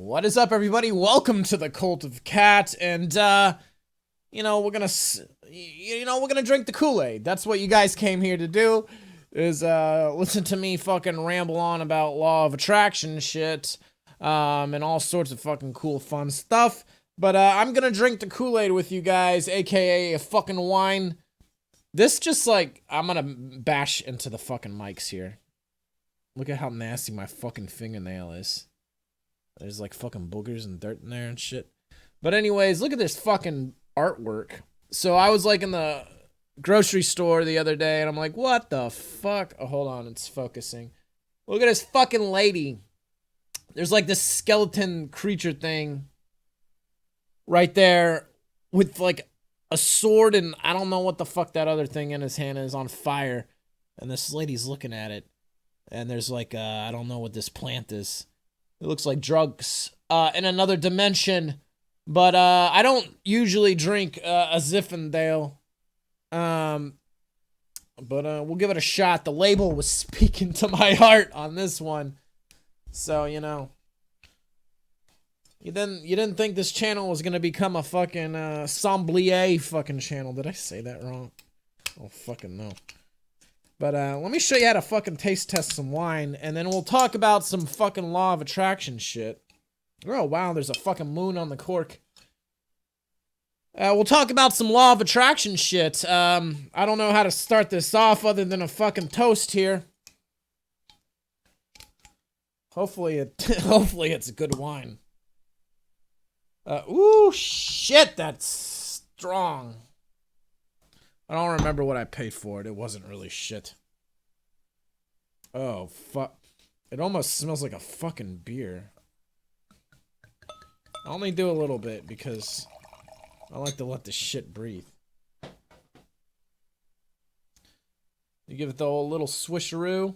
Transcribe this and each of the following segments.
What is up, everybody? Welcome to the Cult of Cat, and we're gonna drink the Kool-Aid. That's what you guys came here to do, is listen to me fucking ramble on about law of attraction shit, and all sorts of fucking cool, fun stuff. But I'm gonna drink the Kool-Aid with you guys, aka a fucking wine. This just like I'm gonna bash into the fucking mics here. Look at how nasty my fucking fingernail is. There's like fucking boogers and dirt in there and shit. But anyways, look at this fucking artwork. So I was like in the grocery store the other day and I'm like, what the fuck? Oh, hold on, it's focusing. Look at this fucking lady. There's like this skeleton creature thing right there with like a sword and I don't know what the fuck that other thing in his hand is on fire. And this lady's looking at it. And there's like, I don't know what this plant is. It looks like drugs in another dimension. But I don't usually drink a Zinfandel. But we'll give it a shot. The label was speaking to my heart on this one. So, you know. You didn't think this channel was going to become a fucking sommelier fucking channel. Did I say that wrong? Oh, fucking no. But let me show you how to fucking taste test some wine, and then we'll talk about some fucking law of attraction shit. Oh, wow, there's a fucking moon on the cork. We'll talk about some law of attraction shit. I don't know how to start this off other than a fucking toast here. Hopefully it's a good wine. Ooh, shit, that's strong. I don't remember what I paid for it. It wasn't really shit. Oh, fuck. It almost smells like a fucking beer. I only do a little bit because I like to let the shit breathe. You give it the old little swisheroo.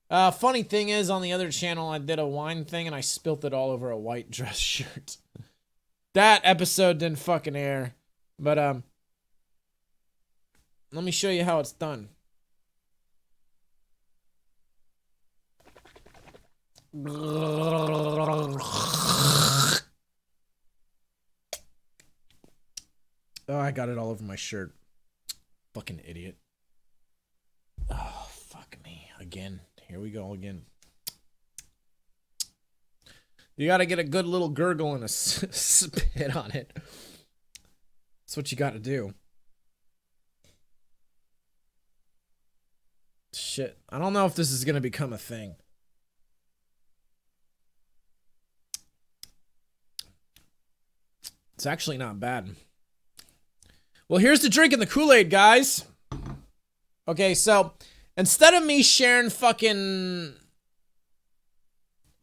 Funny thing is, on the other channel, I did a wine thing and I spilt it all over a white dress shirt. That episode didn't fucking air. But, let me show you how it's done. Oh, I got it all over my shirt. Fucking idiot. Oh, fuck me. Again. Here we go again. You gotta get a good little gurgle and a spit on it. That's what you gotta do. Shit. I don't know if this is gonna become a thing. It's actually not bad. Well, here's the drinking the Kool-Aid, guys. Okay, so instead of me sharing fucking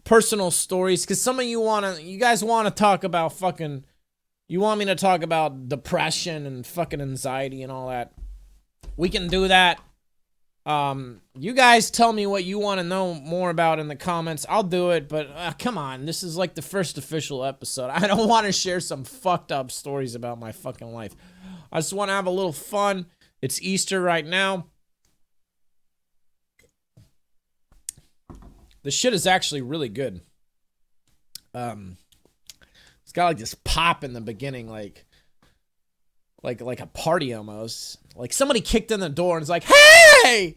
personal stories, because some of you guys wanna talk about fucking, you want me to talk about depression and fucking anxiety and all that. We can do that. You guys tell me what you want to know more about in the comments. I'll do it, but come on. This is like the first official episode. I don't want to share some fucked up stories about my fucking life. I just want to have a little fun. It's Easter right now. The shit is actually really good. It's got like this pop in the beginning, like a party almost. Like somebody kicked in the door and it's like, hey!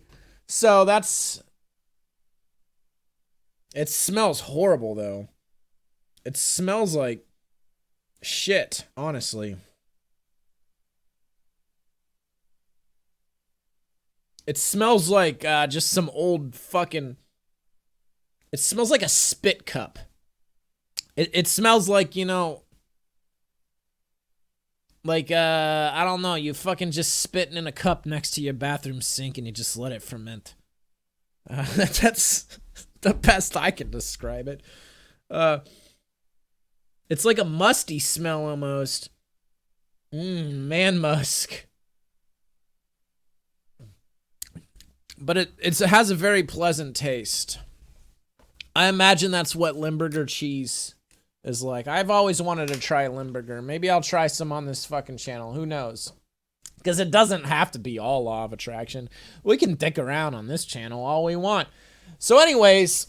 So that's... It smells horrible though. It smells like shit, honestly. It smells like just some old fucking... It smells like a spit cup. It smells like, you know... Like, I don't know, you fucking just spitting in a cup next to your bathroom sink and you just let it ferment. That's the best I can describe it. It's like a musty smell almost. Man musk. But it has a very pleasant taste. I imagine that's what Limburger cheese is like. I've always wanted to try Limburger. Maybe I'll try some on this fucking channel. Who knows? Because it doesn't have to be all law of attraction. We can dick around on this channel all we want. So anyways,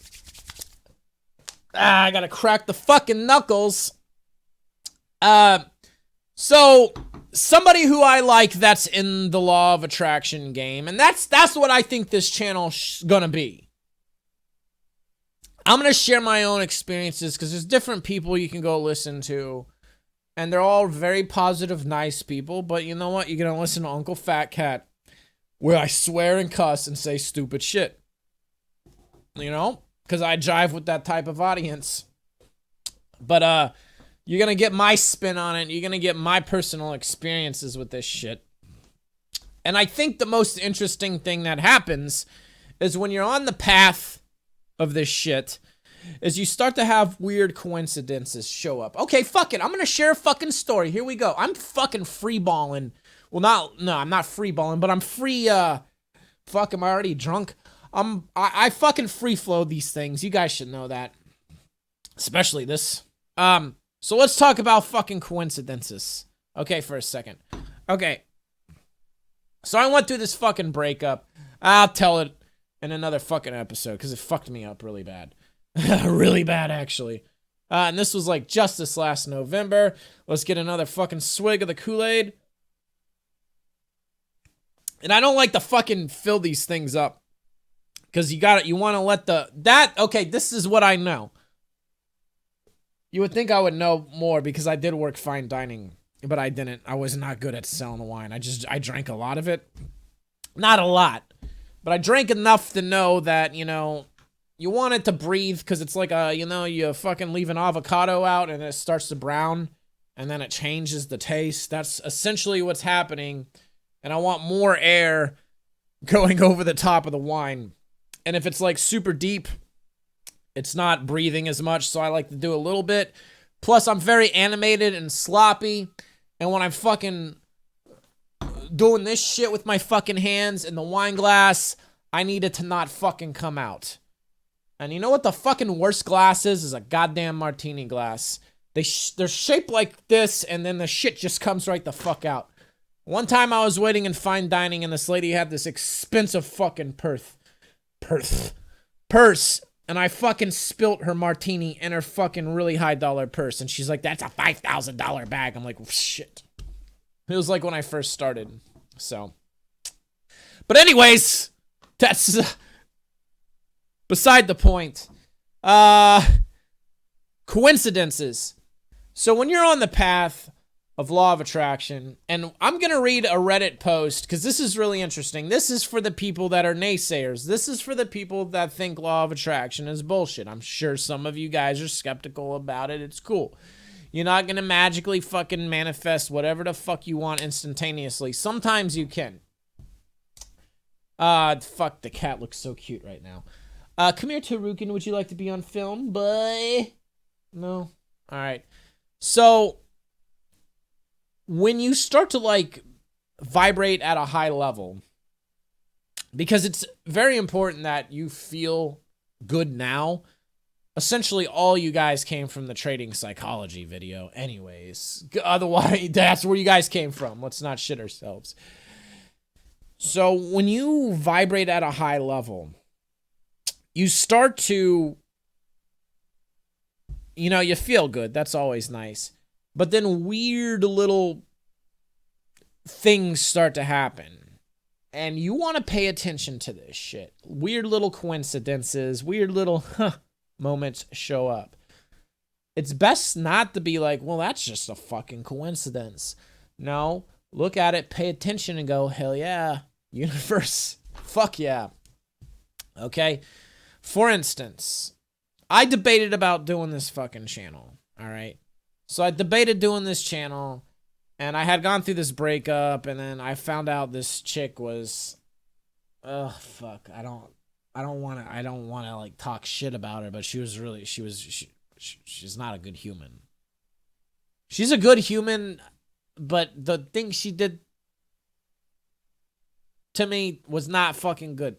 I gotta crack the fucking knuckles. So somebody who I like that's in the law of attraction game, and that's what I think this channel's gonna be. I'm gonna share my own experiences because there's different people you can go listen to, and they're all very positive, nice people. But you know what? You're gonna listen to Uncle Fat Cat, where I swear and cuss and say stupid shit. You know, because I jive with that type of audience. But you're going to get my spin on it. You're going to get my personal experiences with this shit. And I think the most interesting thing that happens is when you're on the path of this shit is you start to have weird coincidences show up. Okay, fuck it. I'm going to share a fucking story. Here we go. I'm fucking freeballing. Well, I'm not freeballing, but I'm free, fuck, am I already drunk? I fucking free flow these things. You guys should know that. Especially this. So let's talk about fucking coincidences. Okay, for a second. Okay. So I went through this fucking breakup. I'll tell it in another fucking episode because it fucked me up really bad. Really bad, actually. And this was like just this last November. Let's get another fucking swig of the Kool-Aid. And I don't like to fucking fill these things up. Because you want to let okay, this is what I know. You would think I would know more because I did work fine dining, but I didn't. I was not good at selling the wine. I drank a lot of it. Not a lot, but I drank enough to know that, you know, you want it to breathe because it's like you fucking leave an avocado out and it starts to brown and then it changes the taste. That's essentially what's happening. And I want more air going over the top of the wine. And if it's like super deep, it's not breathing as much, so I like to do a little bit. Plus, I'm very animated and sloppy, and when I'm fucking doing this shit with my fucking hands in the wine glass, I need it to not fucking come out. And you know what the fucking worst glass is? Is a goddamn martini glass. They're shaped like this, and then the shit just comes right the fuck out. One time I was waiting in fine dining, and this lady had this expensive fucking purse. And I fucking spilt her martini in her fucking really high dollar purse. And she's like, that's a $5,000 bag. I'm like, shit. It was like when I first started. So. But anyways, that's beside the point. Coincidences. So when you're on the path of law of attraction, and I'm going to read a Reddit post because this is really interesting. This is for the people that are naysayers. This is for the people that think law of attraction is bullshit. I'm sure some of you guys are skeptical about it. It's cool. You're not going to magically fucking manifest whatever the fuck you want instantaneously. Sometimes you can. Fuck, the cat looks so cute right now. Come here, Tarukin. Would you like to be on film, boy? No? All right. So when you start to like vibrate at a high level, because it's very important that you feel good now. Essentially, all you guys came from the trading psychology video anyways. Otherwise, that's where you guys came from. Let's not shit ourselves. So when you vibrate at a high level, you start to, you feel good. That's always nice. But then weird little things start to happen. And you want to pay attention to this shit. Weird little coincidences, weird little moments show up. It's best not to be like, well, that's just a fucking coincidence. No, look at it, pay attention, and go, hell yeah, universe, fuck yeah. Okay? For instance, I debated about doing this fucking channel, all right? So I debated doing this channel, and I had gone through this breakup, and then I found out this chick was, fuck, I don't want to like talk shit about her, but she's not a good human. She's a good human, but the thing she did to me was not fucking good.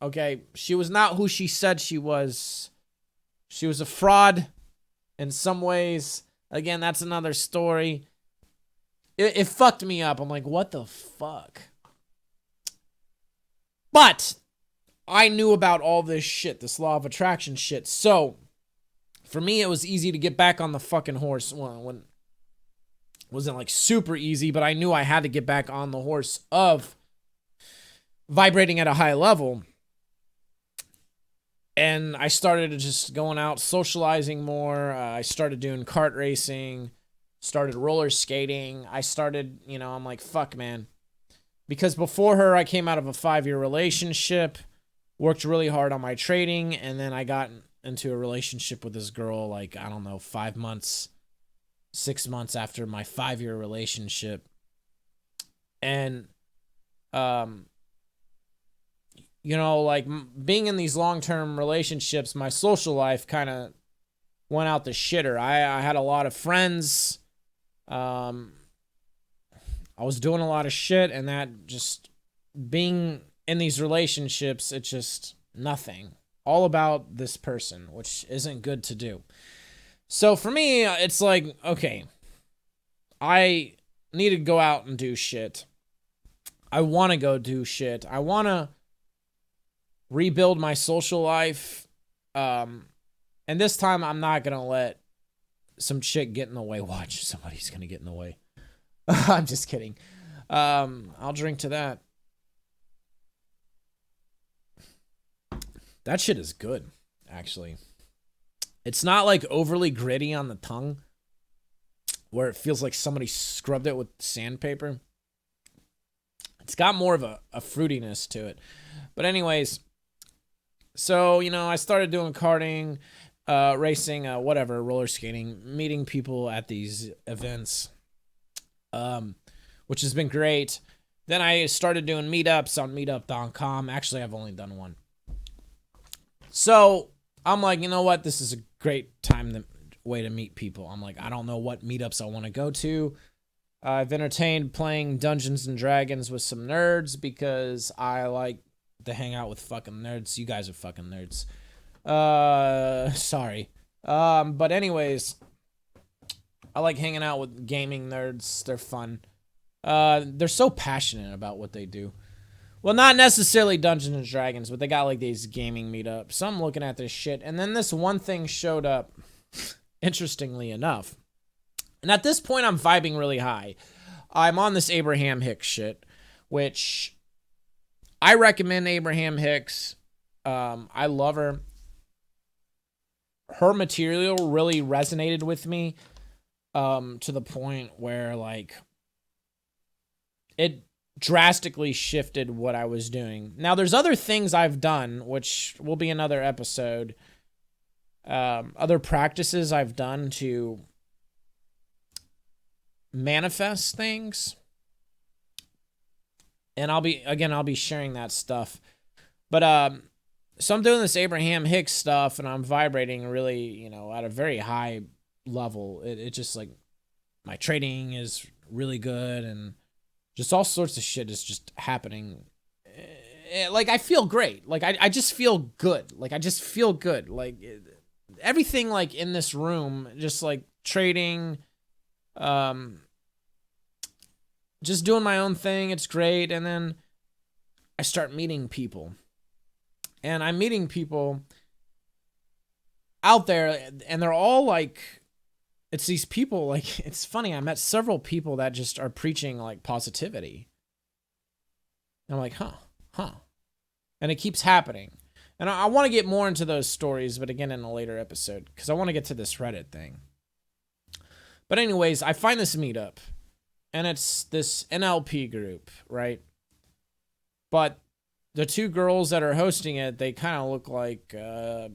Okay, she was not who she said she was. She was a fraud in some ways. Again, that's another story. It fucked me up. I'm like, what the fuck? But I knew about all this shit, this law of attraction shit. So For me, it was easy to get back on the fucking horse. Well, when it wasn't like super easy, but I knew I had to get back on the horse of vibrating at a high level. And I started just going out, socializing more. I started doing kart racing, started roller skating. I started, I'm like, fuck, man. Because before her, I came out of a 5-year relationship, worked really hard on my trading, and then I got into a relationship with this girl, like, I don't know, 5 months, 6 months after my 5-year relationship. And, like being in these long-term relationships, my social life kind of went out the shitter. I had a lot of friends. I was doing a lot of shit, and that just being in these relationships, it's just nothing. All about this person, which isn't good to do. So for me, it's like, okay, I need to go out and do shit. I want to go do shit. I want to rebuild my social life. And this time I'm not going to let some chick get in the way. Watch, somebody's going to get in the way. I'm just kidding. I'll drink to that. That shit is good, actually. It's not like overly gritty on the tongue where it feels like somebody scrubbed it with sandpaper. It's got more of a fruitiness to it. But anyways, so, I started doing karting, racing, whatever, roller skating, meeting people at these events, which has been great. Then I started doing meetups on meetup.com. Actually, I've only done one. So I'm like, you know what? This is a great way to meet people. I'm like, I don't know what meetups I want to go to. I've entertained playing Dungeons and Dragons with some nerds because I like to hang out with fucking nerds. You guys are fucking nerds. Sorry. But anyways, I like hanging out with gaming nerds. They're fun. They're so passionate about what they do. Well, not necessarily Dungeons and Dragons, but they got like these gaming meetups. So I'm looking at this shit, and then this one thing showed up, interestingly enough. And at this point, I'm vibing really high. I'm on this Abraham Hicks shit, which I recommend Abraham Hicks. I love her. Her material really resonated with me to the point where, like, it drastically shifted what I was doing. Now, there's other things I've done, which will be another episode. Other practices I've done to manifest things. And I'll be sharing that stuff. But, so I'm doing this Abraham Hicks stuff, and I'm vibrating really, at a very high level. It just, like, my trading is really good, and just all sorts of shit is just happening. Like, I feel great. Like, I just feel good. Like, I just feel good. Like, everything, like, in this room, just, like, trading, just doing my own thing. It's great. And then I start meeting people. And I'm meeting people out there, and they're all, like, it's these people, like, it's funny. I met several people that just are preaching, like, positivity. And I'm like, huh. And it keeps happening. And I want to get more into those stories, but again, in a later episode, because I want to get to this Reddit thing. But anyways, I find this meetup, and it's this NLP group, right? But the two girls that are hosting it, they kind of look like, they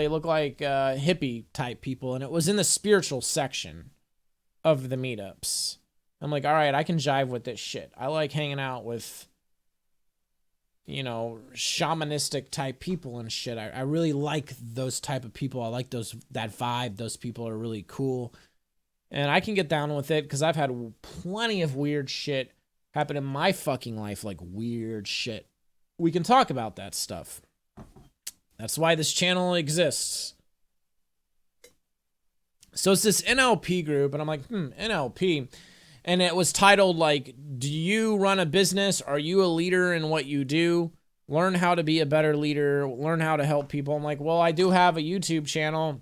look like hippie type people, and it was in the spiritual section of the meetups. I'm like, all right, I can jive with this shit. I like hanging out with, shamanistic type people and shit. I really like those type of people. I like that vibe. Those people are really cool, and I can get down with it because I've had plenty of weird shit happen in my fucking life, like weird shit. We can talk about that stuff. That's why this channel exists. So it's this NLP group, and I'm like, NLP. And it was titled, like, do you run a business? Are you a leader in what you do? learn how to be a better leader, learn how to help people. I'm like, well, I do have a YouTube channel,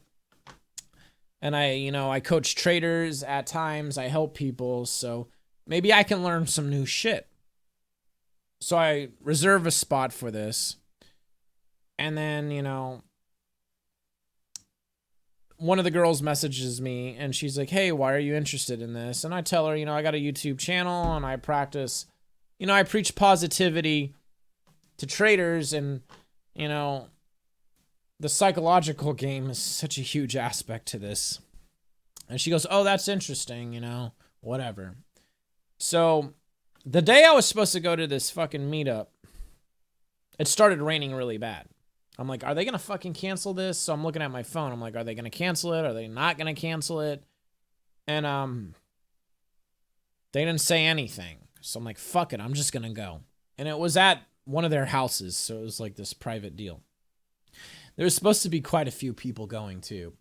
and I coach traders at times. I help people, so maybe I can learn some new shit. So I reserve a spot for this. And then, one of the girls messages me, and she's like, hey, why are you interested in this? And I tell her, I got a YouTube channel, and I practice, I preach positivity to traders, and, the psychological game is such a huge aspect to this. And she goes, oh, that's interesting, whatever. So the day I was supposed to go to this fucking meetup, it started raining really bad. I'm like, are they going to fucking cancel this? So I'm looking at my phone. I'm like, are they going to cancel it? Are they not going to cancel it? And they didn't say anything. So I'm like, fuck it. I'm just going to go. And it was at one of their houses. So it was like this private deal. There was supposed to be quite a few people going too.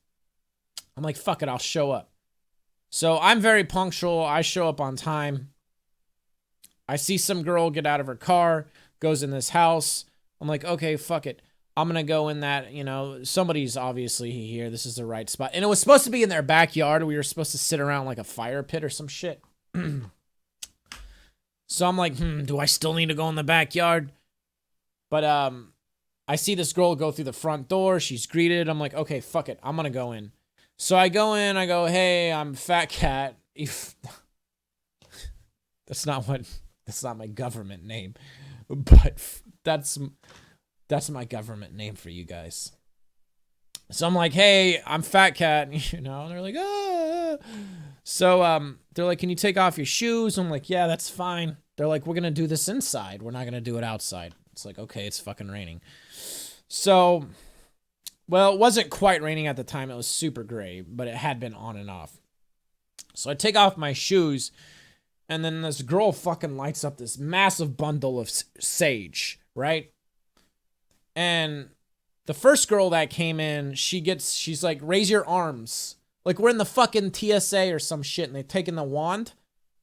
I'm like, fuck it. I'll show up. So I'm very punctual. I show up on time. I see some girl get out of her car, goes in this house. I'm like, okay, fuck it. I'm going to go in that, somebody's obviously here. This is the right spot. And it was supposed to be in their backyard. We were supposed to sit around like a fire pit or some shit. So I'm like, do I still need to go in the backyard? But I see this girl go through the front door. She's greeted. I'm like, okay, fuck it. I'm going to go in. So I go in. I go, hey, I'm Fat Cat. That's not my government name. But that's my government name for you guys. So I'm like, hey, I'm Fat Cat, and they're like, ah. So they're like, can you take off your shoes? I'm like, yeah, that's fine. They're like, we're going to do this inside. We're not going to do it outside. It's like, okay, it's fucking raining. So, well, it wasn't quite raining at the time. It was super gray, but it had been on and off. So I take off my shoes, and then this girl fucking lights up this massive bundle of sage, right? And the first girl that came in, she's like, raise your arms. Like we're in the fucking TSA or some shit, and they've taken the wand.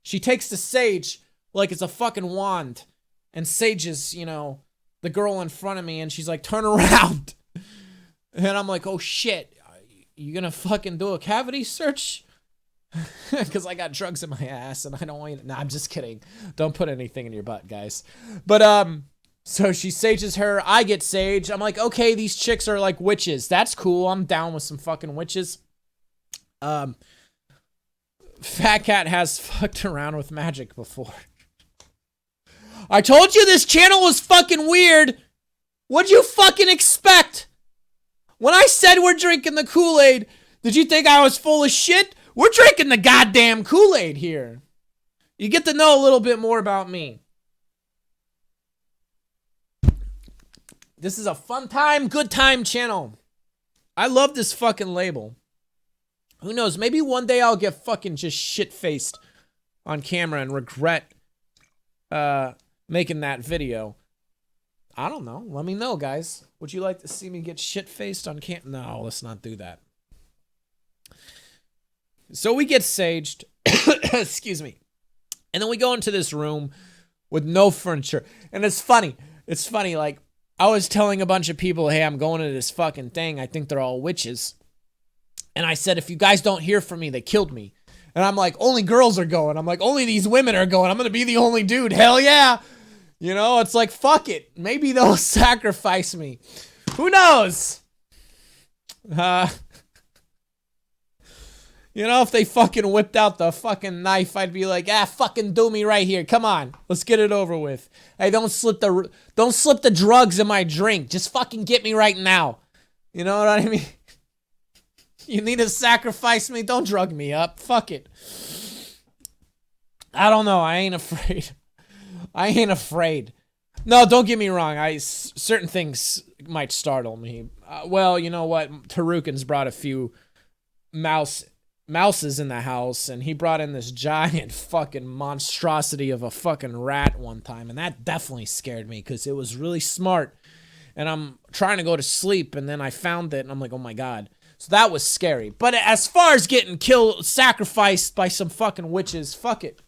She takes the sage like it's a fucking wand, and sages, the girl in front of me, and she's like, turn around. And I'm like, oh shit, you gonna fucking do a cavity search? Because I got drugs in my ass, and I don't want you to... Nah, I'm just kidding. Don't put anything in your butt, guys. But, so she sages her. I get sage. I'm like, okay, these chicks are like witches. That's cool. I'm down with some fucking witches. Fat Cat has fucked around with magic before. I told you this channel was fucking weird. What'd you fucking expect? When I said we're drinking the Kool-Aid, did you think I was full of shit? We're drinking the goddamn Kool-Aid here. You get to know a little bit more about me. This is a fun time, good time channel. I love this fucking label. Who knows? Maybe one day I'll get fucking just shit-faced on camera and regret making that video. I don't know. Let me know, guys. Would you like to see me get shit-faced on cam? No, let's not do that. So we get saged. Excuse me. And then we go into this room with no furniture. And it's funny. It's funny, like, I was telling a bunch of people, hey, I'm going to this fucking thing. I think they're all witches. And I said, if you guys don't hear from me, they killed me. And I'm like, only girls are going. I'm like, only these women are going. I'm going to be the only dude. Hell yeah. It's like, fuck it. Maybe they'll sacrifice me. Who knows? If they fucking whipped out the fucking knife, I'd be like, fucking do me right here. Come on. Let's get it over with. Hey, don't slip the drugs in my drink. Just fucking get me right now. You know what I mean? You need to sacrifice me? Don't drug me up. Fuck it. I don't know. I ain't afraid. I ain't afraid. No, don't get me wrong. Certain things might startle me. Well, you know what? Tarukin's brought a few mouses in the house, and he brought in this giant fucking monstrosity of a fucking rat one time, and that definitely scared me because it was really smart. And I'm trying to go to sleep, and then I found it, and I'm like, oh my god. So that was scary. But as far as getting killed, sacrificed by some fucking witches, fuck it.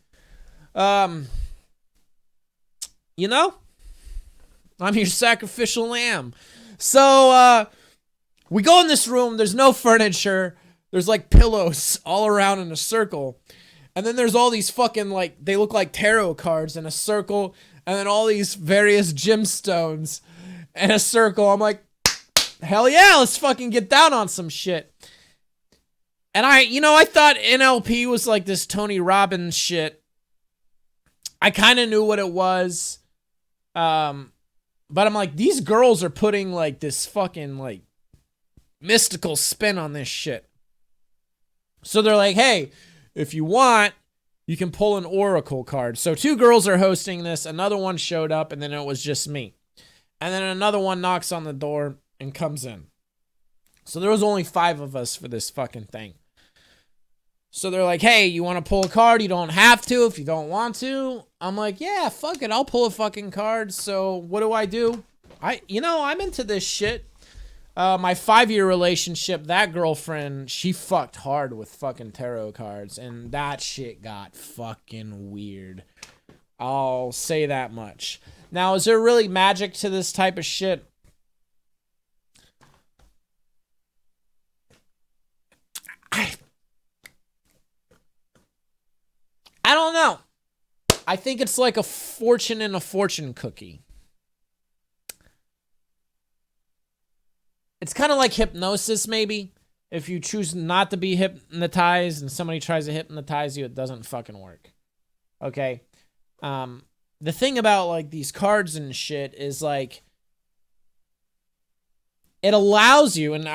I'm your sacrificial lamb. So, we go in this room. There's no furniture. There's like pillows all around in a circle. And then there's all these fucking like, they look like tarot cards in a circle. And then all these various gemstones in a circle. I'm like, hell yeah, let's fucking get down on some shit. And I thought NLP was like this Tony Robbins shit. I kind of knew what it was. But I'm like, these girls are putting like this fucking like mystical spin on this shit. So they're like, hey, if you want, you can pull an oracle card. So 2 girls are hosting this. Another one showed up, and then it was just me. And then another one knocks on the door and comes in. So there was only 5 of us for this fucking thing. So they're like, hey, you want to pull a card? You don't have to if you don't want to. I'm like, yeah, fuck it. I'll pull a fucking card. So what do? I'm into this shit. My 5-year relationship, that girlfriend, she fucked hard with fucking tarot cards. And that shit got fucking weird. I'll say that much. Now, is there really magic to this type of shit? I don't know. I think it's like a fortune in a fortune cookie. It's kind of like hypnosis, maybe. If you choose not to be hypnotized and somebody tries to hypnotize you, it doesn't fucking work. Okay? The thing about, like, these cards and shit is, like, it allows you, and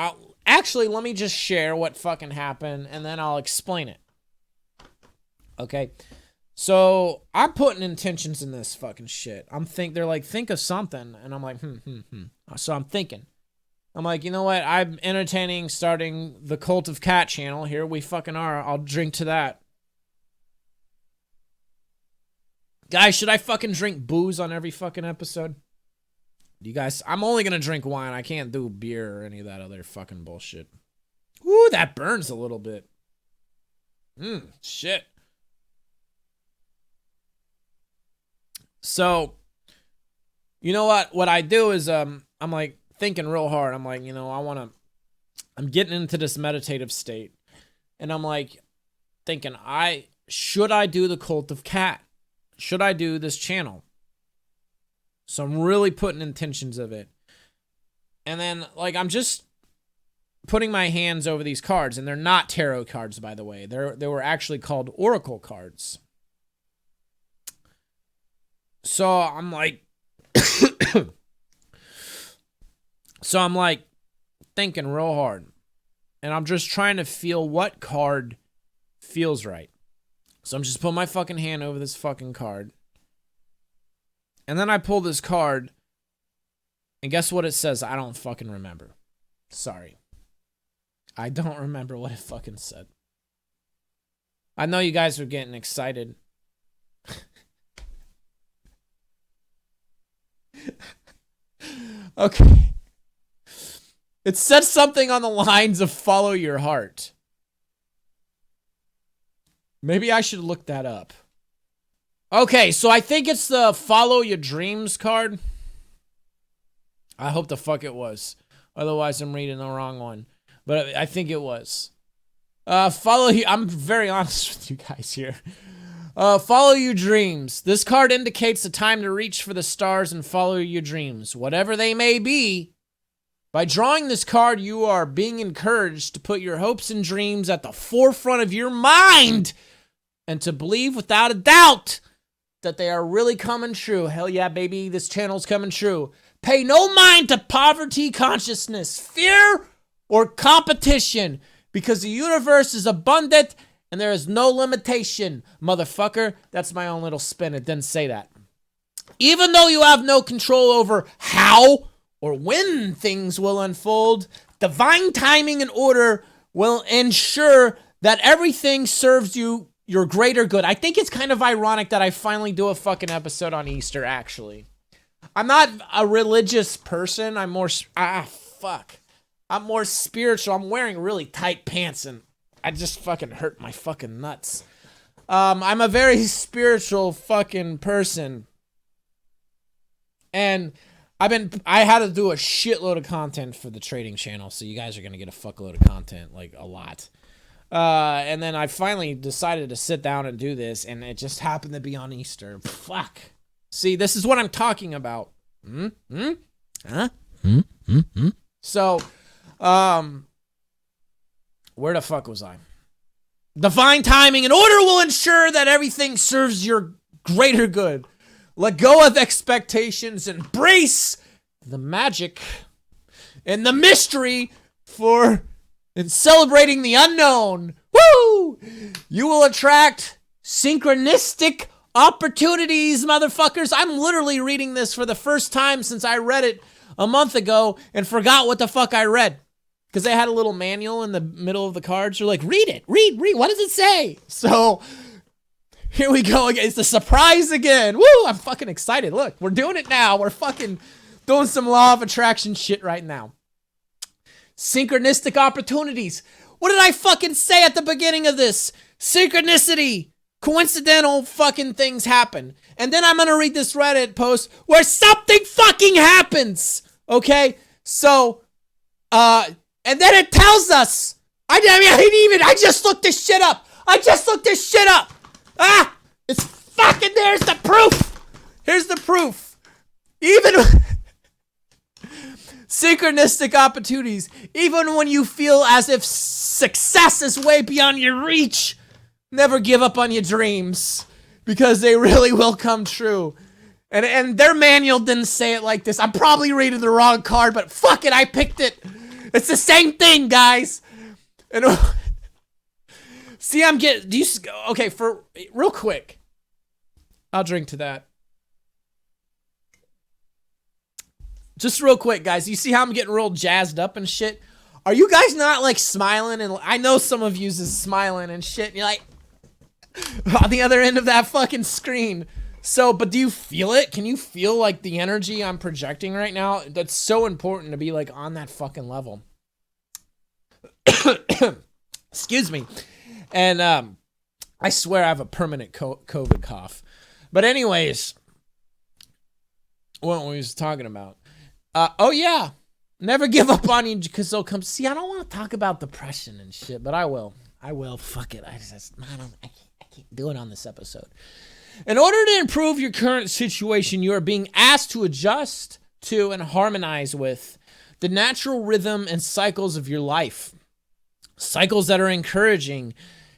actually, let me just share what fucking happened, and then I'll explain it. Okay? So, I'm putting intentions in this fucking shit. They're like, think of something, and I'm like, So I'm thinking. I'm like, you know what? I'm entertaining starting the Cult of Cat channel. Here we fucking are. I'll drink to that. Guys, should I fucking drink booze on every fucking episode? Do you guys... I'm only gonna drink wine. I can't do beer or any of that other fucking bullshit. Ooh, that burns a little bit. Shit. So, you know what? What I do is, I'm like, thinking real hard. I'm like, I'm getting into this meditative state. And I'm like, thinking, should I do the Cult of Cat? Should I do this channel? So I'm really putting intentions of it. And then, like, I'm just putting my hands over these cards. And they're not tarot cards, by the way. They were actually called oracle cards. So I'm like... So I'm like thinking real hard. And I'm just trying to feel what card feels right. So I'm just putting my fucking hand over this fucking card. And then I pull this card. And guess what it says? I don't fucking remember. Sorry. I don't remember what it fucking said. I know you guys are getting excited. Okay. It says something on the lines of follow your heart. Maybe I should look that up. Okay, so I think it's the follow your dreams card. I hope the fuck it was. Otherwise, I'm reading the wrong one. But I think it was. I'm very honest with you guys here. Follow your dreams. This card indicates the time to reach for the stars and follow your dreams, whatever they may be. By drawing this card, you are being encouraged to put your hopes and dreams at the forefront of your mind and to believe without a doubt that they are really coming true. Hell yeah, baby, this channel's coming true. Pay no mind to poverty consciousness, fear, or competition, because the universe is abundant and there is no limitation. Motherfucker, that's my own little spin. It didn't say that. Even though you have no control over how or when things will unfold, divine timing and order will ensure that everything serves you your greater good. I think it's kind of ironic that I finally do a fucking episode on Easter, actually. I'm not a religious person. I'm more... I'm more spiritual. I'm wearing really tight pants and I just fucking hurt my fucking nuts. I'm a very spiritual fucking person. And I had to do a shitload of content for the trading channel, so you guys are gonna get a fuckload of content, like a lot. And then I finally decided to sit down and do this, and it just happened to be on Easter. Fuck. See, this is what I'm talking about. So, where the fuck was I? Divine timing and order will ensure that everything serves your greater good. Let go of expectations, embrace the magic and the mystery in celebrating the unknown. Woo! You will attract synchronistic opportunities, motherfuckers. I'm literally reading this for the first time since I read it a month ago and forgot what the fuck I read. Because they had a little manual in the middle of the cards. You're like, read it, read. What does it say? So here we go again. It's a surprise again. Woo! I'm fucking excited. Look, we're doing it now. We're fucking doing some law of attraction shit right now. Synchronistic opportunities. What did I fucking say at the beginning of this? Synchronicity. Coincidental fucking things happen. And then I'm gonna read this Reddit post where something fucking happens. Okay? So, and then it tells us. I just looked this shit up. It's fucking, there's the proof. Here's the proof. Even synchronistic opportunities, even when you feel as if success is way beyond your reach, never give up on your dreams, because they really will come true. And their manual didn't say it like this. I'm probably reading the wrong card, but fuck it, I picked it. It's the same thing, guys. And see, okay, for real quick, I'll drink to that. Just real quick, guys. You see how I'm getting real jazzed up and shit? Are you guys not like smiling? And I know some of you is smiling and shit. And you're like on the other end of that fucking screen. So, but do you feel it? Can you feel like the energy I'm projecting right now? That's so important to be like on that fucking level. Excuse me. And I swear I have a permanent COVID cough. But anyways, what was talking about? Oh yeah, never give up on you because they'll come. See, I don't want to talk about depression and shit, but I will. Fuck it. I can't do it on this episode. In order to improve your current situation, you are being asked to adjust to and harmonize with the natural rhythm and cycles of your life. Cycles that are encouraging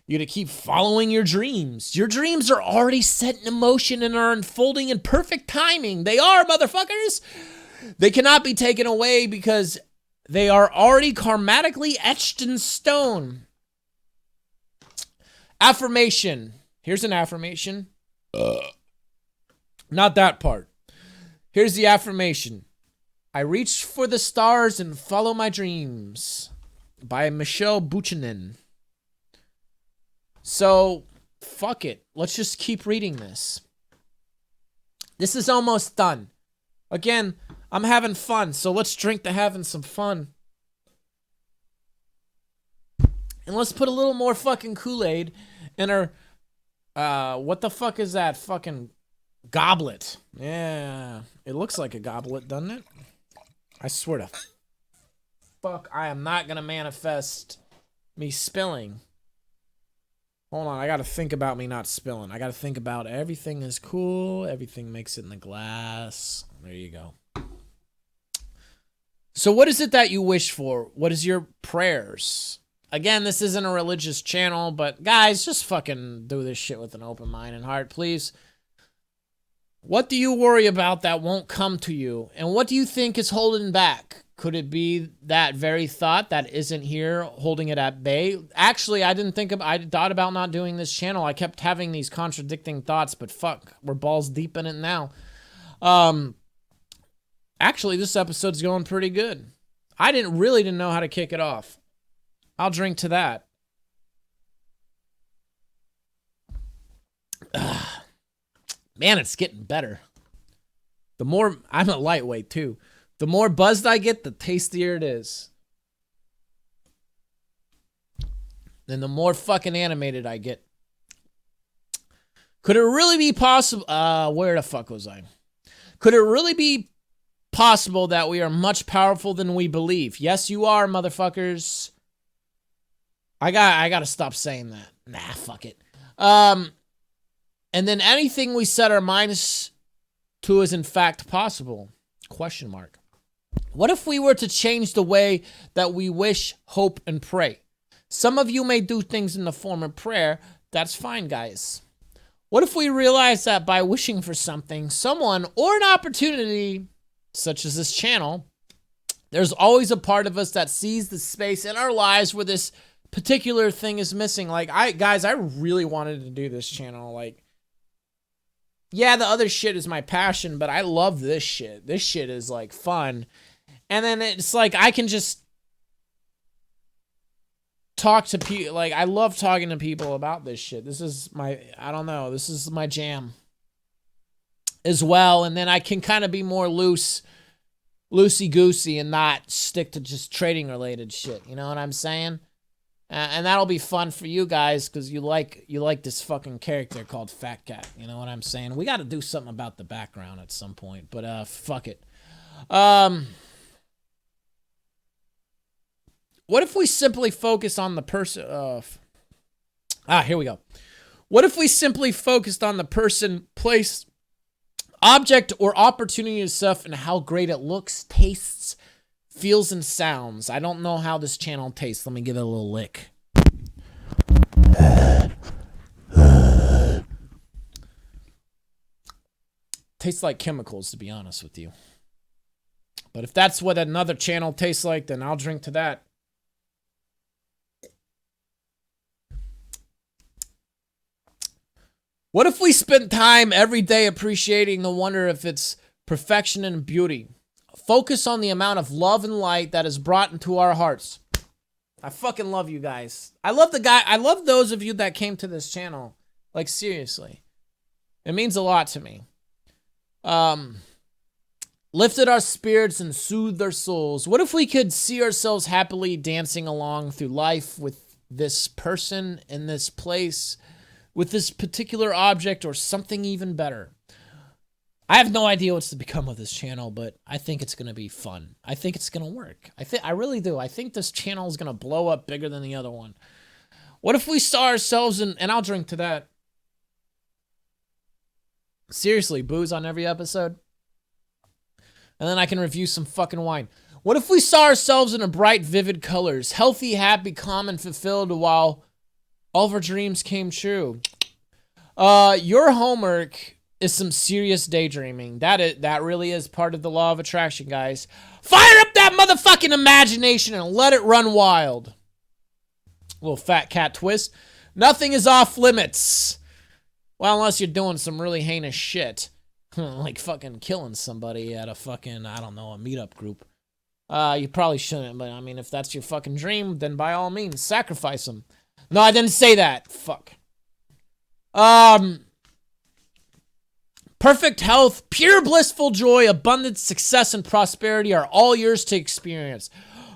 you to keep following your dreams. Your dreams are already set in motion and are unfolding in perfect timing. They are, motherfuckers. They cannot be taken away because they are already karmatically etched in stone. Affirmation. Here's an affirmation. Not that part. Here's the affirmation. I reach for the stars and follow my dreams. By Michelle Buchanan. So, fuck it. Let's just keep reading this. This is almost done. Again, I'm having fun, so let's drink to having some fun. And let's put a little more fucking Kool-Aid in our, what the fuck is that fucking goblet? Yeah, it looks like a goblet, doesn't it? I swear to fuck, I am not gonna manifest me spilling. Hold on, I gotta think about me not spilling. I gotta think about everything is cool, everything makes it in the glass. There you go. So what is it that you wish for? What is your prayers? Again, this isn't a religious channel, but guys, just fucking do this shit with an open mind and heart, please. What do you worry about that won't come to you? And what do you think is holding back? Could it be that very thought that isn't here holding it at bay? Actually, I thought about not doing this channel. I kept having these contradicting thoughts, but fuck, we're balls deep in it now. Actually, this episode's going pretty good. I didn't know how to kick it off. I'll drink to that. Man, it's getting better. The more, I'm a lightweight too. The more buzzed I get, the tastier it is. And the more fucking animated I get. Could it really be possible? Where the fuck was I? Could it really be possible that we are much powerful than we believe. Yes, you are, motherfuckers. I gotta stop saying that. Nah, fuck it. And then anything we set our minds to is in fact possible. Question mark. What if we were to change the way that we wish, hope, and pray? Some of you may do things in the form of prayer. That's fine, guys. What if we realize that by wishing for something, someone, or an opportunity, such as this channel, there's always a part of us that sees the space in our lives where this particular thing is missing? Like, I really wanted to do this channel. Like, yeah, the other shit is my passion, but I love this shit. This shit is, like, fun. And then it's like, I can just talk to people. Like, I love talking to people about this shit. This is my, I don't know, this is my jam as well. And then I can kind of be more loosey-goosey and not stick to just trading related shit. You know what I'm saying? And that'll be fun for you guys because you like this fucking character called Fat Cat. You know what I'm saying? We got to do something about the background at some point, but fuck it. What if we simply focus on the person? Here we go. What if we simply focused on the person, place, object, or opportunity itself and how great it looks, tastes, feels, and sounds? I don't know how this channel tastes. Let me give it a little lick. Tastes like chemicals, to be honest with you. But if that's what another channel tastes like, then I'll drink to that. What if we spent time every day appreciating the wonder of its perfection and beauty? Focus on the amount of love and light that is brought into our hearts. I fucking love you guys. I love those of you that came to this channel. Like, seriously. It means a lot to me. Lifted our spirits and soothed our souls. What if we could see ourselves happily dancing along through life with this person in this place, with this particular object, or something even better? I have no idea what's to become of this channel, but I think it's going to be fun. I think it's going to work. I really do. I think this channel is going to blow up bigger than the other one. What if we saw ourselves in, and I'll drink to that. Seriously, booze on every episode? And then I can review some fucking wine. What if we saw ourselves in a bright, vivid colors, healthy, happy, calm, and fulfilled while all of our dreams came true? Your homework is some serious daydreaming. That really is part of the law of attraction, guys. Fire up that motherfucking imagination and let it run wild. Little Fat Cat twist. Nothing is off limits. Well, unless you're doing some really heinous shit. Like fucking killing somebody at a fucking, I don't know, a meetup group. You probably shouldn't, but I mean, if that's your fucking dream, then by all means, sacrifice them. No, I didn't say that. Fuck. Perfect health, pure blissful joy, abundance, success, and prosperity are all yours to experience.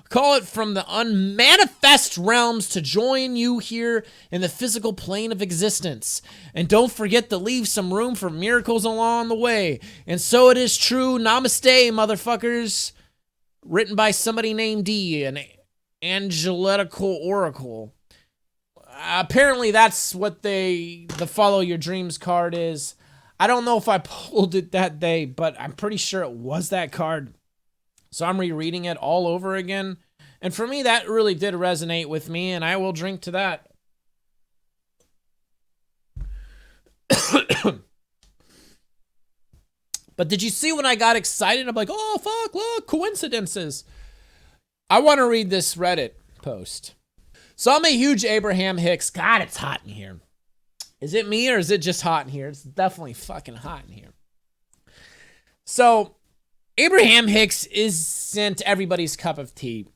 Call it from the unmanifest realms to join you here in the physical plane of existence. And don't forget to leave some room for miracles along the way. And so it is true. Namaste, motherfuckers. Written by somebody named D, an angelical oracle. Apparently that's what the Follow Your Dreams card is. I don't know if I pulled it that day, but I'm pretty sure it was that card. So I'm rereading it all over again. And for me, that really did resonate with me, and I will drink to that. But did you see when I got excited? I'm like, oh, fuck, look, coincidences. I want to read this Reddit post. So I'm a huge Abraham Hicks. God, it's hot in here. Is it me or is it just hot in here? It's definitely fucking hot in here. So Abraham Hicks isn't everybody's cup of tea.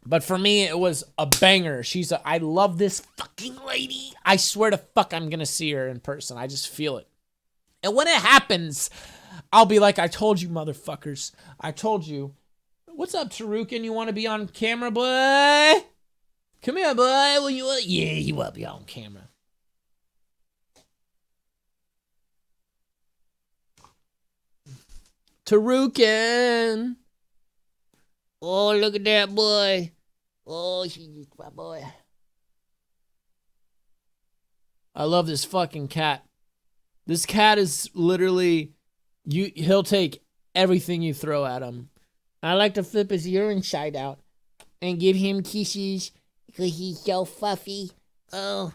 But for me, it was a banger. I love this fucking lady. I swear to fuck I'm going to see her in person. I just feel it. And when it happens, I'll be like, I told you, motherfuckers. I told you. What's up, Tarukin? You want to be on camera, boy? Come here, boy. Yeah, you want to be on camera. Tarukin. Oh, look at that boy. Oh, she's my boy. I love this fucking cat. This cat is literally, he'll take everything you throw at him. I like to flip his urine side out and give him kisses because he's so fluffy. Oh.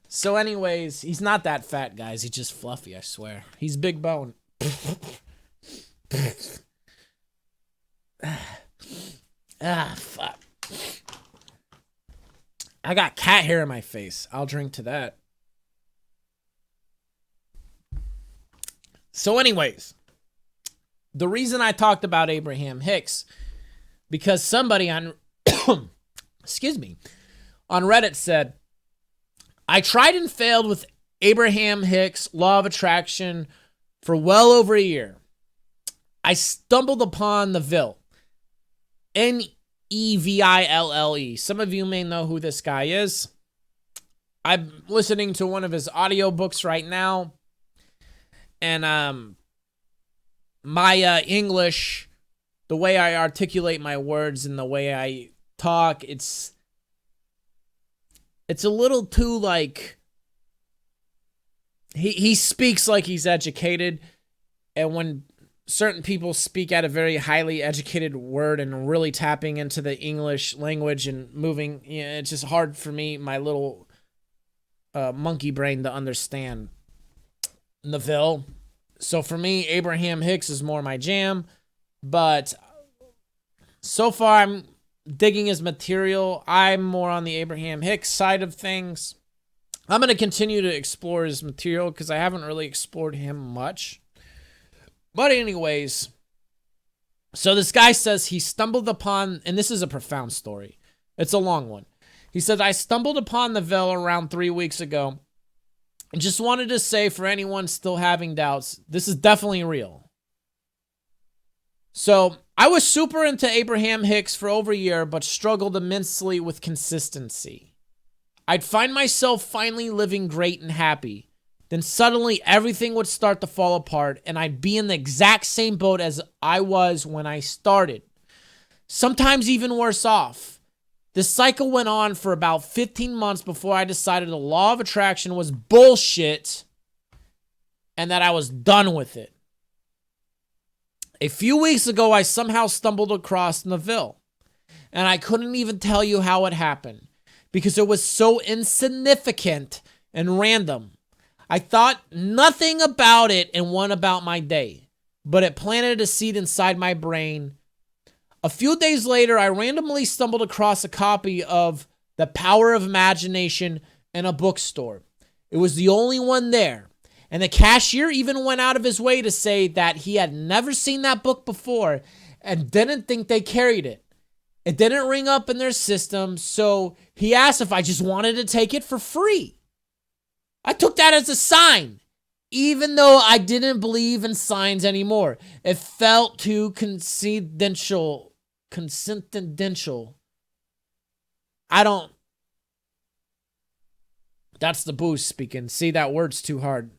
So anyways, he's not that fat, guys. He's just fluffy, I swear. He's big bone. Fuck. I got cat hair in my face. I'll drink to that. So anyways, the reason I talked about Abraham Hicks, because somebody on, excuse me, on Reddit said, I tried and failed with Abraham Hicks' Law of Attraction for well over a year. I stumbled upon the Ville. Neville. Some of you may know who this guy is. I'm listening to one of his audiobooks right now. And my English, the way I articulate my words and the way I talk, it's a little too like, he speaks like he's educated, and when certain people speak at a very highly educated word and really tapping into the English language and moving, it's just hard for me, my little monkey brain, to understand Neville. So for me, Abraham Hicks is more my jam, but so far I'm digging his material. I'm more on the Abraham Hicks side of things. I'm going to continue to explore his material because I haven't really explored him much. But anyways, so this guy says he stumbled upon, and this is a profound story. It's a long one. He said, I stumbled upon the Ville around 3 weeks ago and just wanted to say, for anyone still having doubts, this is definitely real. So I was super into Abraham Hicks for over a year, but struggled immensely with consistency. I'd find myself finally living great and happy. Then suddenly everything would start to fall apart and I'd be in the exact same boat as I was when I started. Sometimes even worse off. This cycle went on for about 15 months before I decided the law of attraction was bullshit and that I was done with it. A few weeks ago, I somehow stumbled across Neville, and I couldn't even tell you how it happened because it was so insignificant and random. I thought nothing about it and went about my day, but it planted a seed inside my brain. A few days later, I randomly stumbled across a copy of The Power of Imagination in a bookstore. It was the only one there. And the cashier even went out of his way to say that he had never seen that book before and didn't think they carried it. It didn't ring up in their system, so he asked if I just wanted to take it for free. I took that as a sign, even though I didn't believe in signs anymore. It felt too coincidental. That's the boost speaking. See, that word's too hard.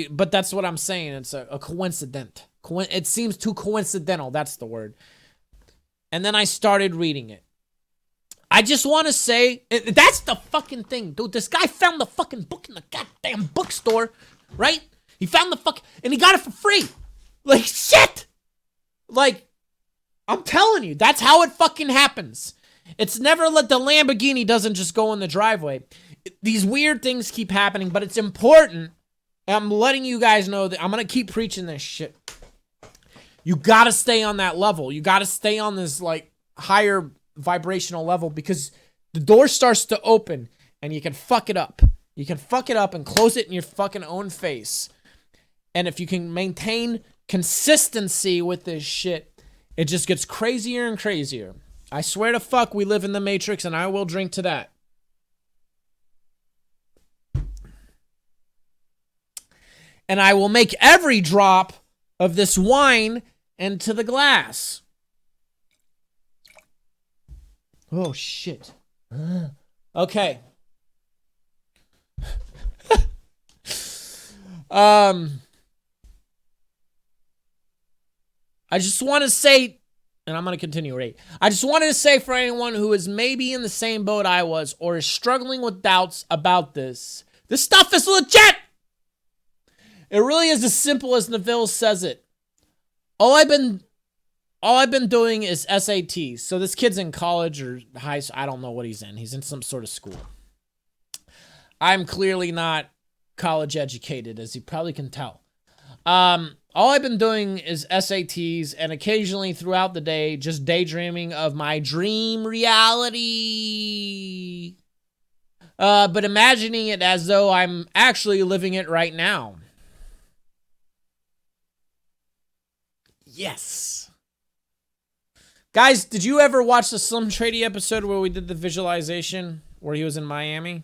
But that's what I'm saying. It's a coincident. It seems too coincidental. That's the word. And then I started reading it. I just want to say, that's the fucking thing, dude. This guy found the fucking book in the goddamn bookstore, right? He found the and he got it for free. Like, shit. Like, I'm telling you, that's how it fucking happens. It's never the Lamborghini doesn't just go in the driveway. These weird things keep happening, but it's important. I'm letting you guys know that I'm going to keep preaching this shit. You got to stay on that level. You got to stay on this like higher vibrational level because the door starts to open and you can fuck it up. You can fuck it up and close it in your fucking own face. And if you can maintain consistency with this shit, it just gets crazier and crazier. I swear to fuck, we live in the Matrix and I will drink to that. And I will make every drop of this wine into the glass. Oh, shit. Okay. I just want to say, and I'm going to continue, right? I just wanted to say for anyone who is maybe in the same boat I was or is struggling with doubts about this stuff is legit. It really is as simple as Neville says it. All I've been doing is SATs. So this kid's in college or high school. I don't know what he's in. He's in some sort of school. I'm clearly not college educated, as you probably can tell. All I've been doing is SATs and occasionally throughout the day just daydreaming of my dream reality. But imagining it as though I'm actually living it right now. Yes. Guys, did you ever watch the Slim Shady episode where we did the visualization where he was in Miami?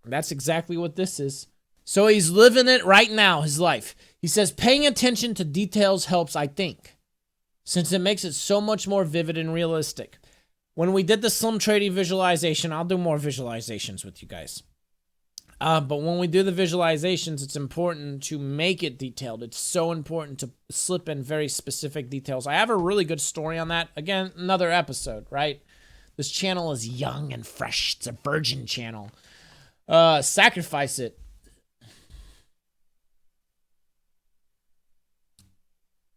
That's exactly what this is. So he's living it right now, his life. He says, paying attention to details helps, I think, since it makes it so much more vivid and realistic. When we did the Slim Shady visualization, I'll do more visualizations with you guys. But when we do the visualizations, it's important to make it detailed. It's so important to slip in very specific details. I have a really good story on that. Again, another episode, right? This channel is young and fresh. It's a virgin channel. Sacrifice it.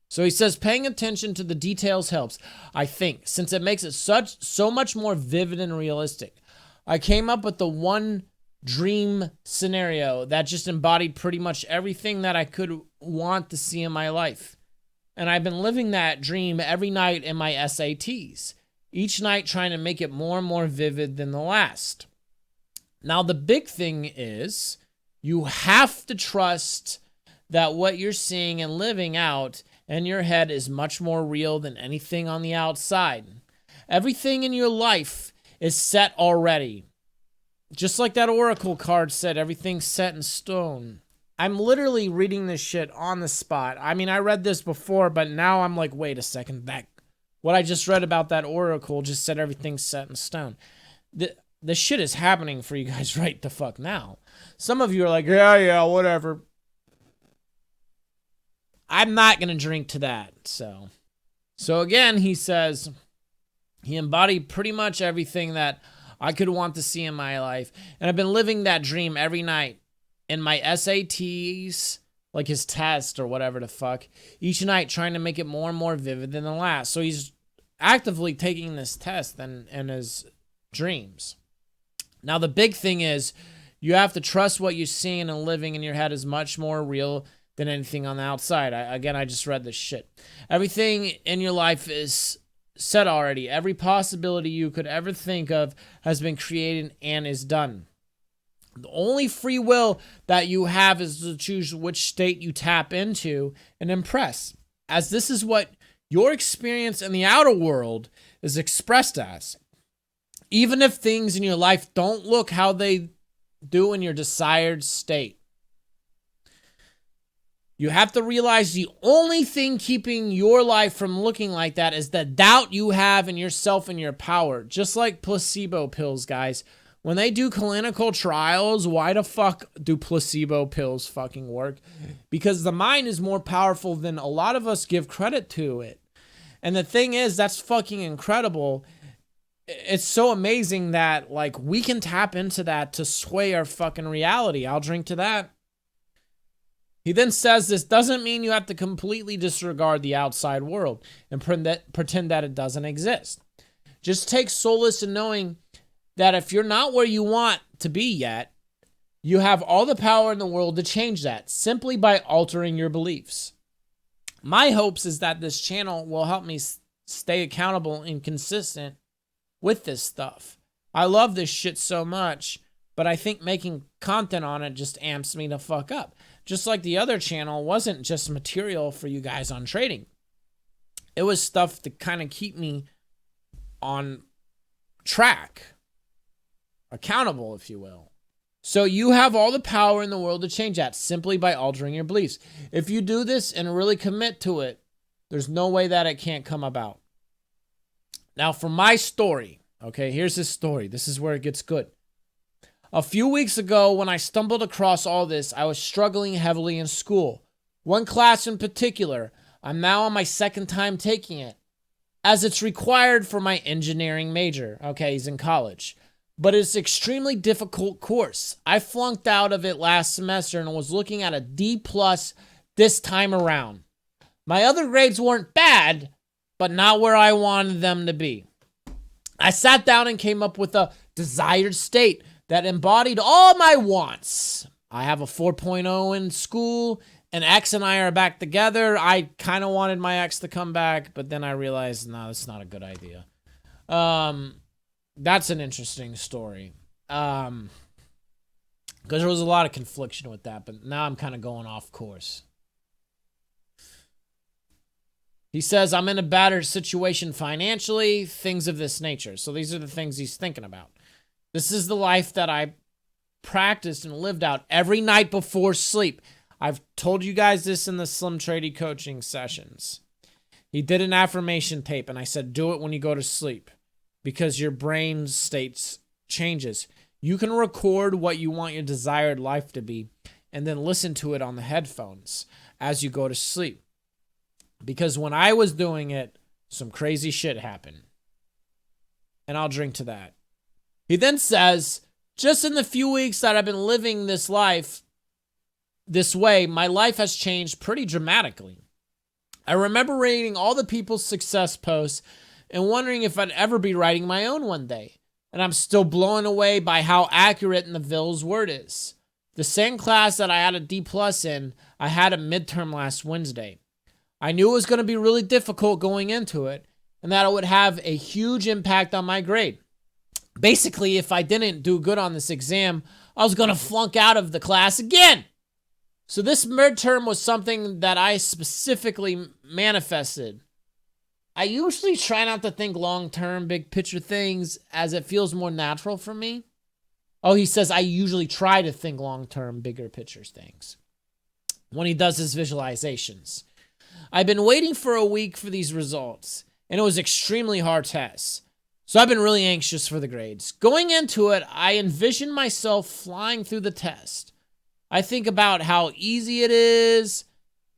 So he says, paying attention to the details helps, I think, since it makes it so much more vivid and realistic. I came up with the one dream scenario that just embodied pretty much everything that I could want to see in my life. And I've been living that dream every night in my SATs, each night trying to make it more and more vivid than the last. Now, the big thing is you have to trust that what you're seeing and living out in your head is much more real than anything on the outside. Everything in your life is set already. Just like that oracle card said, everything's set in stone. I'm literally reading this shit on the spot. I mean, I read this before, but now I'm like, wait a second. What I just read about that oracle just said everything's set in stone. The shit is happening for you guys right the fuck now. Some of you are like, yeah, whatever. I'm not going to drink to that. So again, he says he embodied pretty much everything that I could want to see in my life. And I've been living that dream every night in my SATs, like his test or whatever the fuck, each night trying to make it more and more vivid than the last. So he's actively taking this test in his dreams. Now, the big thing is you have to trust what you're seeing and living in your head is much more real than anything on the outside. I just read this shit. Everything in your life is set already. Every possibility you could ever think of has been created and is done. The only free will that you have is to choose which state you tap into and impress, as this is what your experience in the outer world is expressed as. Even if things in your life don't look how they do in your desired state. You have to realize the only thing keeping your life from looking like that is the doubt you have in yourself and your power. Just like placebo pills, guys. When they do clinical trials, why the fuck do placebo pills fucking work? Because the mind is more powerful than a lot of us give credit to it. And the thing is, that's fucking incredible. It's so amazing that, like, we can tap into that to sway our fucking reality. I'll drink to that. He then says this doesn't mean you have to completely disregard the outside world and pretend that it doesn't exist. Just take solace in knowing that if you're not where you want to be yet, you have all the power in the world to change that simply by altering your beliefs. My hopes is that this channel will help me stay accountable and consistent with this stuff. I love this shit so much, but I think making content on it just amps me the fuck up. Just like the other channel wasn't just material for you guys on trading. It was stuff to kind of keep me on track. Accountable, if you will. So you have all the power in the world to change that simply by altering your beliefs. If you do this and really commit to it, there's no way that it can't come about. Now, for my story, okay, here's this story. This is where it gets good. A few weeks ago, when I stumbled across all this, I was struggling heavily in school. One class in particular, I'm now on my second time taking it, as it's required for my engineering major. Okay, he's in college. But it's an extremely difficult course. I flunked out of it last semester and was looking at a D plus this time around. My other grades weren't bad, but not where I wanted them to be. I sat down and came up with a desired state that embodied all my wants. I have a 4.0 in school, and X and I are back together. I kind of wanted my ex to come back, but then I realized, no, that's not a good idea. That's an interesting story. Because there was a lot of confliction with that, but now I'm kind of going off course. He says, I'm in a better situation financially, things of this nature. So these are the things he's thinking about. This is the life that I practiced and lived out every night before sleep. I've told you guys this in the Slim Trady coaching sessions. He did an affirmation tape, and I said, do it when you go to sleep because your brain states changes. You can record what you want your desired life to be and then listen to it on the headphones as you go to sleep. Because when I was doing it, some crazy shit happened. And I'll drink to that. He then says, just in the few weeks that I've been living this life this way, my life has changed pretty dramatically. I remember reading all the people's success posts and wondering if I'd ever be writing my own one day. And I'm still blown away by how accurate Neville's word is. The same class that I had a D plus in, I had a midterm last Wednesday. I knew it was going to be really difficult going into it and that it would have a huge impact on my grade. Basically, if I didn't do good on this exam, I was going to flunk out of the class again. So this midterm was something that I specifically manifested. I usually try not to think long-term, big picture things as it feels more natural for me. Oh, he says I usually try to think long-term, bigger picture things when he does his visualizations. I've been waiting for a week for these results, and it was extremely hard tests. So I've been really anxious for the grades. Going into it, I envision myself flying through the test. I think about how easy it is,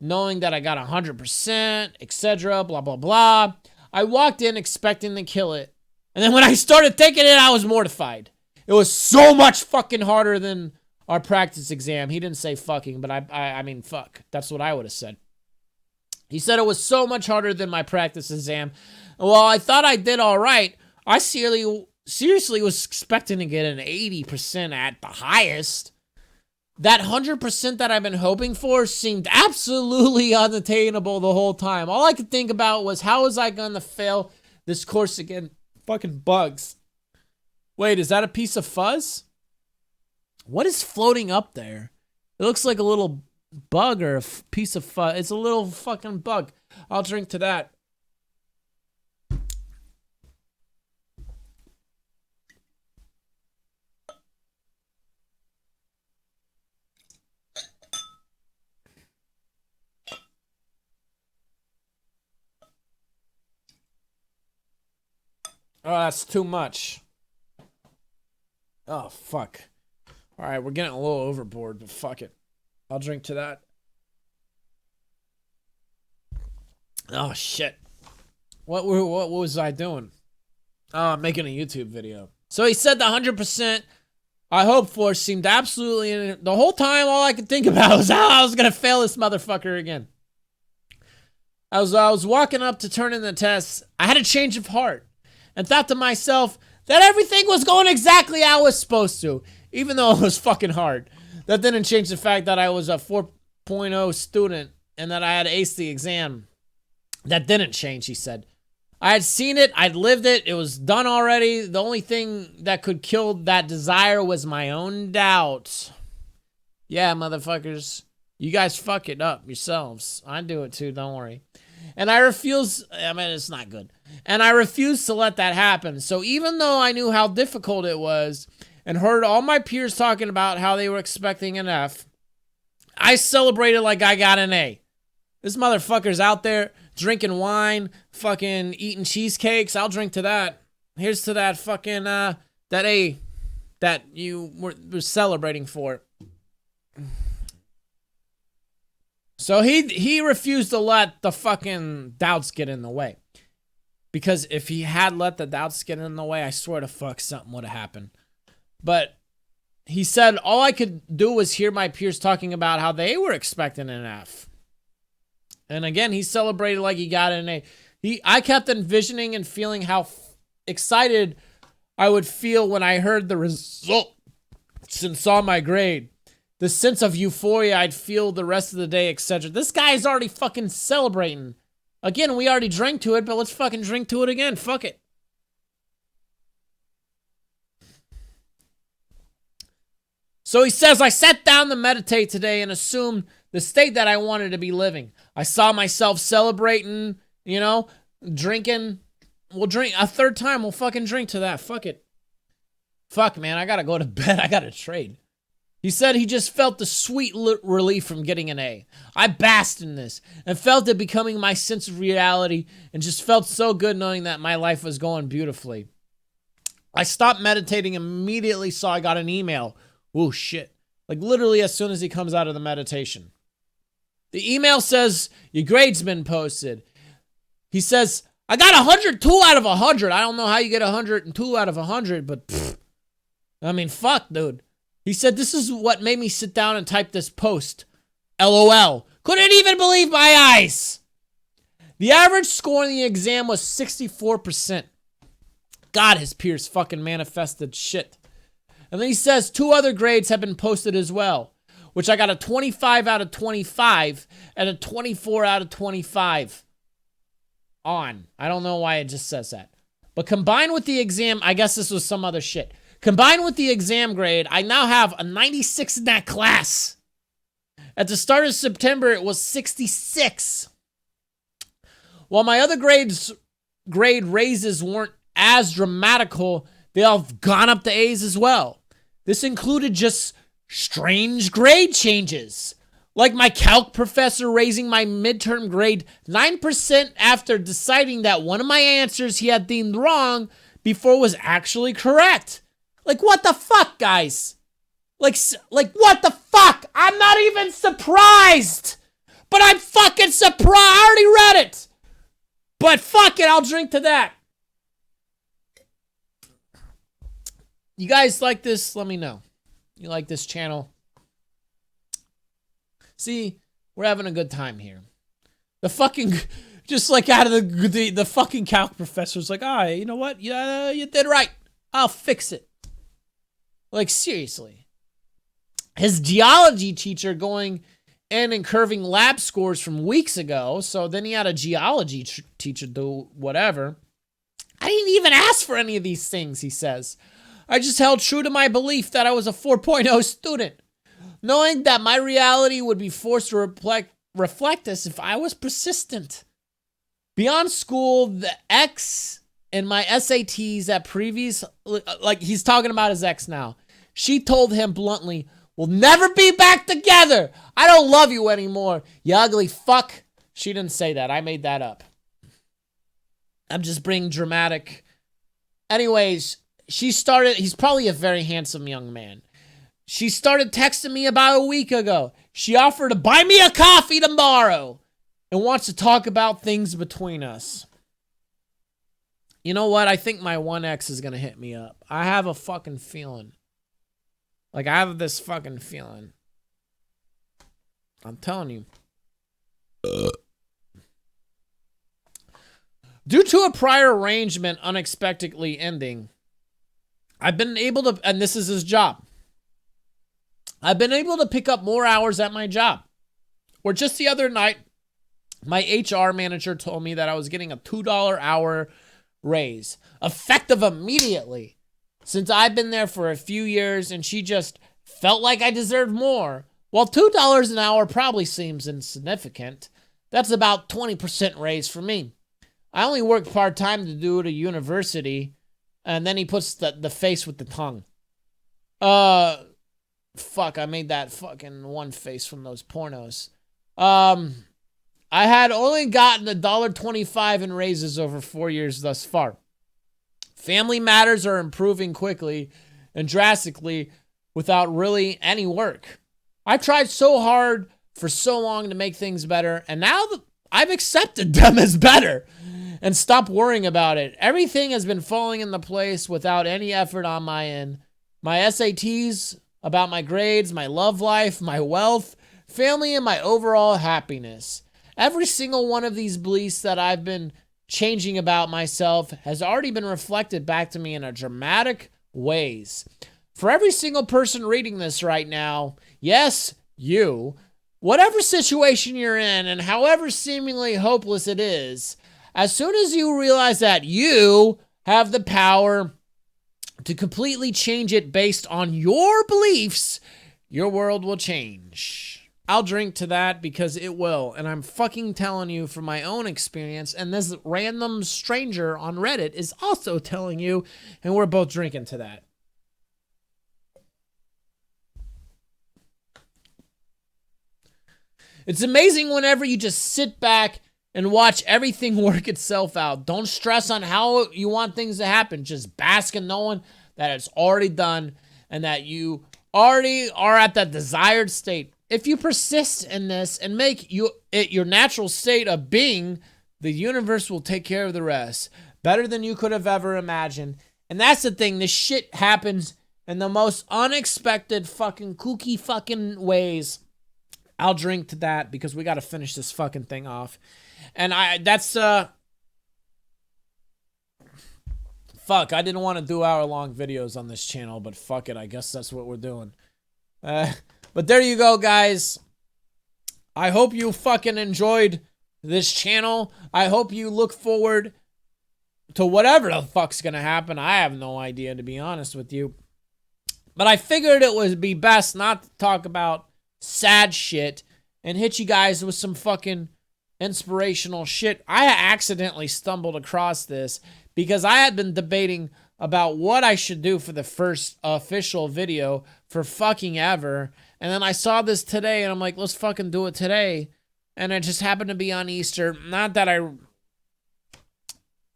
knowing that I got 100%, etc., blah, blah, blah. I walked in expecting to kill it. And then when I started taking it, I was mortified. It was so much fucking harder than our practice exam. He didn't say fucking, but I mean fuck. That's what I would have said. He said it was so much harder than my practice exam. Well, I thought I did all right. I seriously was expecting to get an 80% at the highest. That 100% that I've been hoping for seemed absolutely unattainable the whole time. All I could think about was, how was I going to fail this course again? Fucking bugs. Wait, is that a piece of fuzz? What is floating up there? It looks like a little bug or a piece of fuzz. It's a little fucking bug. I'll drink to that. Oh, that's too much. Oh, fuck. All right, we're getting a little overboard, but fuck it. I'll drink to that. Oh, shit. What was I doing? Oh, I'm making a YouTube video. So he said the 100% I hoped for seemed absolutely... The whole time, all I could think about was how I was going to fail this motherfucker again. As I was walking up to turn in the test, I had a change of heart and thought to myself that everything was going exactly how it was supposed to, even though it was fucking hard. That didn't change the fact that I was a 4.0 student and that I had aced the exam. That didn't change, he said. I had seen it, I'd lived it, it was done already. The only thing that could kill that desire was my own doubt. Yeah, motherfuckers. You guys fuck it up yourselves. I do it too, don't worry. And I refuse, it's not good. And I refused to let that happen. So even though I knew how difficult it was and heard all my peers talking about how they were expecting an F, I celebrated like I got an A. This motherfucker's out there drinking wine, fucking eating cheesecakes. I'll drink to that. Here's to that fucking, that A that you were celebrating for. So he refused to let the fucking doubts get in the way. Because if he had let the doubts get in the way, I swear to fuck something would have happened. But he said all I could do was hear my peers talking about how they were expecting an F. And again, he celebrated like he got an A. I kept envisioning and feeling how excited I would feel when I heard the result and saw my grade. The sense of euphoria I'd feel the rest of the day, etc. This guy's already fucking celebrating. Again, we already drank to it, but let's fucking drink to it again. Fuck it. So he says, I sat down to meditate today and assumed the state that I wanted to be living. I saw myself celebrating, drinking. We'll drink a third time. We'll fucking drink to that. Fuck it. Fuck, man. I gotta go to bed. I gotta trade. He said he just felt the sweet relief from getting an A. I basked in this and felt it becoming my sense of reality and just felt so good knowing that my life was going beautifully. I stopped meditating and immediately saw I got an email. Oh, shit. Like literally as soon as he comes out of the meditation. The email says, your grade's been posted. He says, I got 102 out of 100. I don't know how you get 102 out of 100, but fuck, dude. He said, this is what made me sit down and type this post. LOL. Couldn't even believe my eyes. The average score in the exam was 64%. God, his peers fucking manifested shit. And then he says 2 other grades have been posted as well, which I got a 25 out of 25 and a 24 out of 25 on. I don't know why it just says that. But combined with the exam, I guess this was some other shit. Combined with the exam grade, I now have a 96 in that class. At the start of September, it was 66. While my other grade raises weren't as dramatical, they all have gone up to A's as well. This included just strange grade changes. Like my calc professor raising my midterm grade 9% after deciding that one of my answers he had deemed wrong before was actually correct. Like, what the fuck, guys? Like, what the fuck? I'm not even surprised. But I'm fucking surprised. I already read it. But fuck it, I'll drink to that. You guys like this? Let me know. You like this channel? See, we're having a good time here. The fucking, just like out of the fucking calc professor's like, you know what? Yeah, you did right. I'll fix it. Like, seriously. His geology teacher going in and curving lab scores from weeks ago. So then he had a geology teacher do whatever. I didn't even ask for any of these things, he says. I just held true to my belief that I was a 4.0 student, knowing that my reality would be forced to reflect this if I was persistent. Beyond school, the X in my SATs at previous, like he's talking about his ex now, she told him bluntly, we'll never be back together. I don't love you anymore, you ugly fuck. She didn't say that. I made that up. I'm just bringing dramatic. Anyways, he's probably a very handsome young man. She started texting me about a week ago. She offered to buy me a coffee tomorrow and wants to talk about things between us. You know what? I think my one ex is going to hit me up. I have a fucking feeling. Like, I have this fucking feeling. I'm telling you. Due to a prior arrangement unexpectedly ending, I've been able to, and this is his job, I've been able to pick up more hours at my job. Or just the other night, my HR manager told me that I was getting a $2 hour raise, effective immediately. Since I've been there for a few years and she just felt like I deserved more. While $2 an hour probably seems insignificant, that's about 20% raise for me. I only work part-time to do it at university. And then he puts the face with the tongue. Fuck, I made that fucking one face from those pornos. I had only gotten $1.25 in raises over 4 years thus far. Family matters are improving quickly and drastically without really any work. I tried so hard for so long to make things better, and now I've accepted them as better and stopped worrying about it. Everything has been falling into place without any effort on my end. My SATs, about my grades, my love life, my wealth, family, and my overall happiness. Every single one of these beliefs that I've been changing about myself has already been reflected back to me in a dramatic ways. For every single person reading this right now, yes, you, whatever situation you're in and however seemingly hopeless it is, as soon as you realize that you have the power to completely change it based on your beliefs, your world will change. I'll drink to that because it will, and I'm fucking telling you from my own experience, and this random stranger on Reddit is also telling you, and we're both drinking to that. It's amazing whenever you just sit back and watch everything work itself out. Don't stress on how you want things to happen. Just bask in knowing that it's already done and that you already are at that desired state. If you persist in this and make it your natural state of being, the universe will take care of the rest. Better than you could have ever imagined. And that's the thing. This shit happens in the most unexpected fucking kooky fucking ways. I'll drink to that because we got to finish this fucking thing off. And fuck, I didn't want to do hour-long videos on this channel, but fuck it, I guess that's what we're doing. But there you go, guys. I hope you fucking enjoyed this channel. I hope you look forward to whatever the fuck's gonna happen. I have no idea, to be honest with you. But I figured it would be best not to talk about sad shit and hit you guys with some fucking inspirational shit. I accidentally stumbled across this because I had been debating about what I should do for the first official video for fucking ever. And then I saw this today and I'm like, let's fucking do it today. And it just happened to be on Easter. Not that I,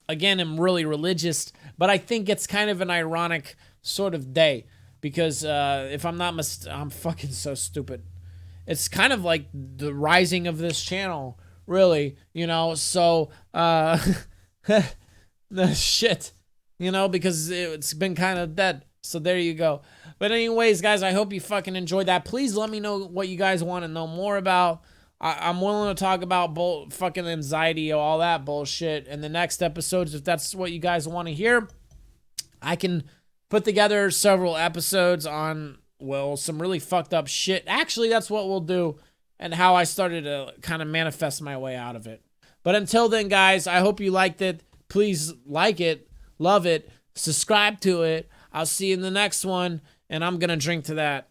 again, am really religious, but I think it's kind of an ironic sort of day. Because if I'm not I'm fucking so stupid. It's kind of like the rising of this channel, really, you know, so, shit, you know, because it's been kind of dead, so there you go. But anyways, guys, I hope you fucking enjoyed that. Please let me know what you guys want to know more about. I'm willing to talk about fucking anxiety, all that bullshit in the next episodes, if that's what you guys want to hear. I can put together several episodes on, well, some really fucked up shit. Actually, that's what we'll do and how I started to kind of manifest my way out of it. But until then, guys, I hope you liked it. Please like it, love it, subscribe to it. I'll see you in the next one, and I'm going to drink to that.